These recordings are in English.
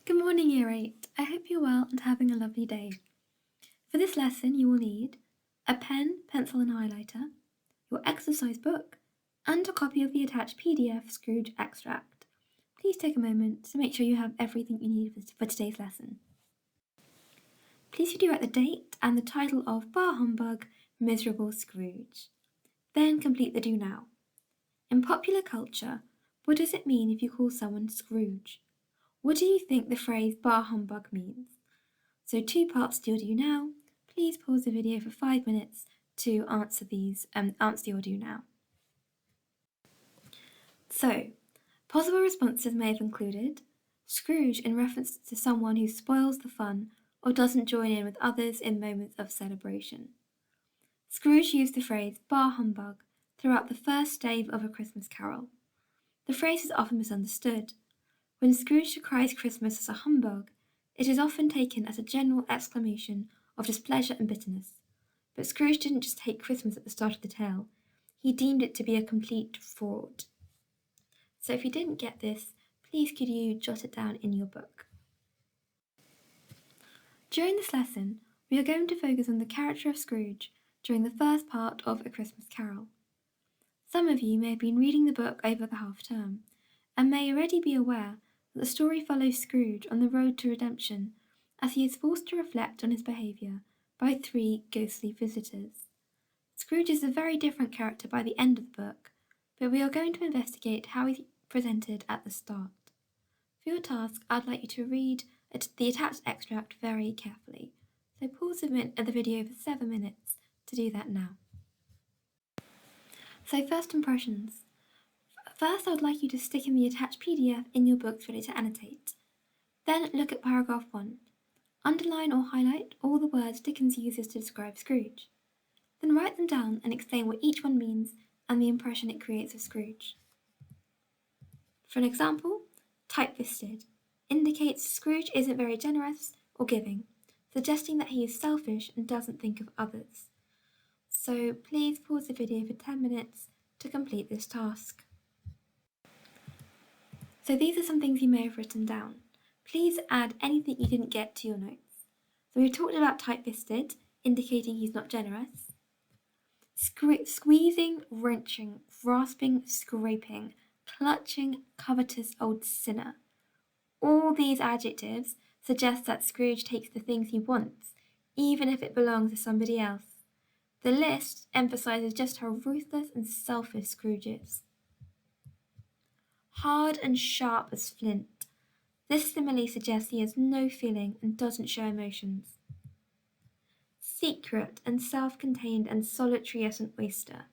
Good morning, Year 8. I hope you're well and having a lovely day. For this lesson, you will need a pen, pencil and highlighter, your exercise book, and a copy of the attached PDF Scrooge extract. Please take a moment to make sure you have everything you need for today's lesson. Please do write the date and the title of Bar Humbug, Miserable Scrooge. Then complete the do now. In popular culture, what does it mean if you call someone Scrooge? What do you think the phrase bar humbug means? So 2 parts to your do now. Please pause the video for 5 minutes to answer your do now. So, possible responses may have included Scrooge in reference to someone who spoils the fun or doesn't join in with others in moments of celebration. Scrooge used the phrase bar humbug throughout the first stave of A Christmas Carol. The phrase is often misunderstood. When Scrooge decries Christmas as a humbug, it is often taken as a general exclamation of displeasure and bitterness. But Scrooge didn't just hate Christmas at the start of the tale, he deemed it to be a complete fraud. So if you didn't get this, please could you jot it down in your book. During this lesson, we are going to focus on the character of Scrooge during the first part of A Christmas Carol. Some of you may have been reading the book over the half term, and may already be aware that the story follows Scrooge on the road to redemption as he is forced to reflect on his behaviour by 3 ghostly visitors. Scrooge is a very different character by the end of the book, but we are going to investigate how he's presented at the start. For your task, I'd like you to read the attached extract very carefully, so pause the video for 7 minutes to do that now. So first impressions. First, I would like you to stick in the attached PDF in your books ready to annotate. Then look at paragraph 1. Underline or highlight all the words Dickens uses to describe Scrooge. Then write them down and explain what each one means and the impression it creates of Scrooge. For an example, tight-fisted indicates Scrooge isn't very generous or giving, suggesting that he is selfish and doesn't think of others. So please pause the video for 10 minutes to complete this task. So these are some things you may have written down. Please add anything you didn't get to your notes. So we've talked about tight-fisted, indicating he's not generous. Squeezing, wrenching, grasping, scraping, clutching, covetous old sinner. All these adjectives suggest that Scrooge takes the things he wants, even if it belongs to somebody else. The list emphasizes just how ruthless and selfish Scrooge is. Hard and sharp as flint. This simile suggests he has no feeling and doesn't show emotions. Secret and self-contained and solitary as an oyster.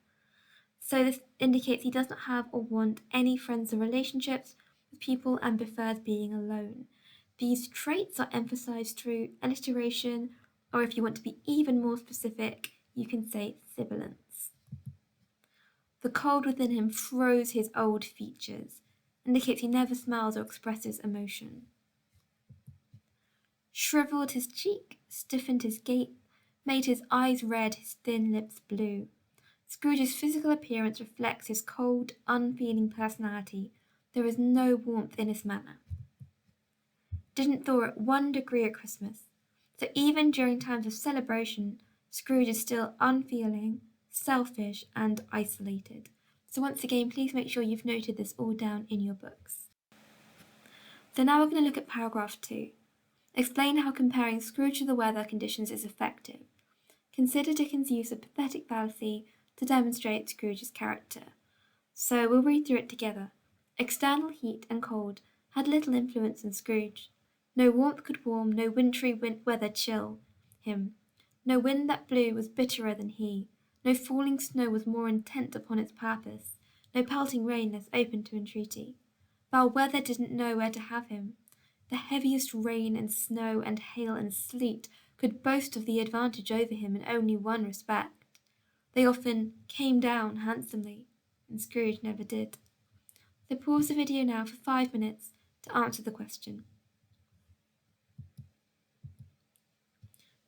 So this indicates he does not have or want any friends or relationships with people and prefers being alone. These traits are emphasized through alliteration, or if you want to be even more specific, you can say sibilance. The cold within him froze his old features, indicates he never smiles or expresses emotion. Shriveled his cheek, stiffened his gait, made his eyes red, his thin lips blue. Scrooge's physical appearance reflects his cold, unfeeling personality. There is no warmth in his manner. Didn't thaw at 1 degree at Christmas. So even during times of celebration, Scrooge is still unfeeling, selfish, and isolated. So once again, please make sure you've noted this all down in your books. So now we're going to look at paragraph 2. Explain how comparing Scrooge to the weather conditions is effective. Consider Dickens' use of pathetic fallacy to demonstrate Scrooge's character. So we'll read through it together. External heat and cold had little influence on Scrooge. No warmth could warm, no wintry weather chill him. No wind that blew was bitterer than he. No falling snow was more intent upon its purpose, no pelting rain less open to entreaty. Foul weather didn't know where to have him. The heaviest rain and snow and hail and sleet could boast of the advantage over him in only one respect. They often came down handsomely, and Scrooge never did. So pause the video now for 5 minutes to answer the question.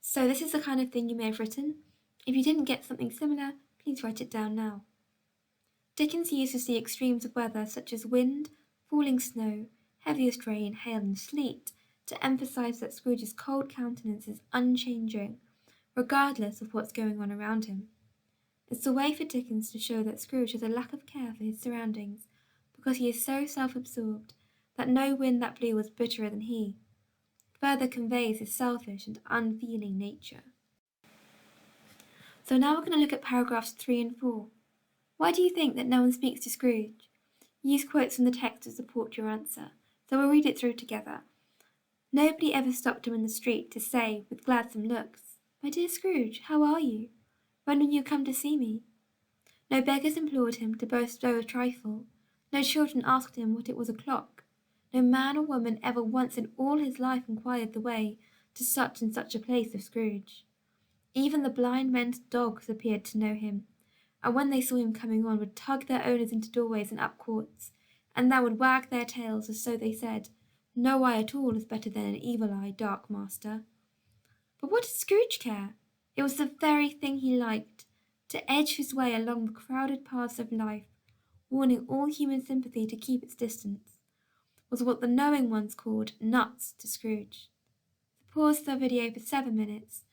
So this is the kind of thing you may have written. If you didn't get something similar, please write it down now. Dickens uses the extremes of weather such as wind, falling snow, heaviest rain, hail and sleet to emphasize that Scrooge's cold countenance is unchanging, regardless of what's going on around him. It's a way for Dickens to show that Scrooge has a lack of care for his surroundings because he is so self-absorbed that no wind that blew was bitterer than he. It further conveys his selfish and unfeeling nature. So now we're going to look at paragraphs 3 and 4. Why do you think that no one speaks to Scrooge? Use quotes from the text to support your answer, so we'll read it through together. Nobody ever stopped him in the street to say, with gladsome looks, "My dear Scrooge, how are you? When will you come to see me?" No beggars implored him to bestow a trifle. No children asked him what it was o'clock. No man or woman ever once in all his life inquired the way to such and such a place of Scrooge. Even the blind men's dogs appeared to know him, and when they saw him coming on would tug their owners into doorways and up courts, and then would wag their tails as so they said, "No eye at all is better than an evil eye, dark master." But what did Scrooge care? It was the very thing he liked, to edge his way along the crowded paths of life, warning all human sympathy to keep its distance, was what the knowing ones called nuts to Scrooge. So pause the video for 7 minutes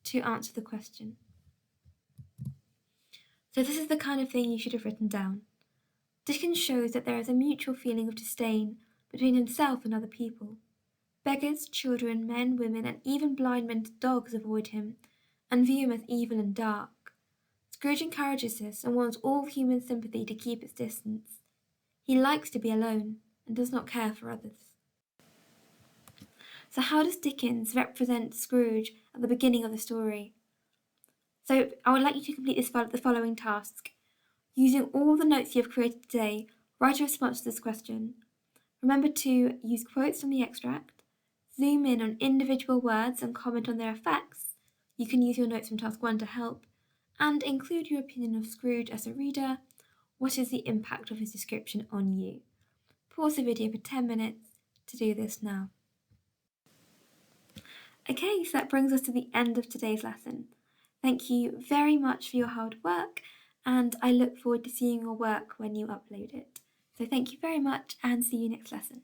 to answer the question. So this is the kind of thing you should have written down. Dickens shows that there is a mutual feeling of disdain between himself and other people. Beggars, children, men, women, and even blind men's dogs avoid him and view him as evil and dark. Scrooge encourages this and wants all human sympathy to keep its distance. He likes to be alone and does not care for others. So how does Dickens represent Scrooge at the beginning of the story? So I would like you to complete the following task. Using all the notes you have created today, write a response to this question. Remember to use quotes from the extract, zoom in on individual words and comment on their effects. You can use your notes from task 1 to help, and include your opinion of Scrooge as a reader. What is the impact of his description on you? Pause the video for 10 minutes to do this now. Okay, so that brings us to the end of today's lesson. Thank you very much for your hard work, and I look forward to seeing your work when you upload it. So thank you very much, and see you next lesson.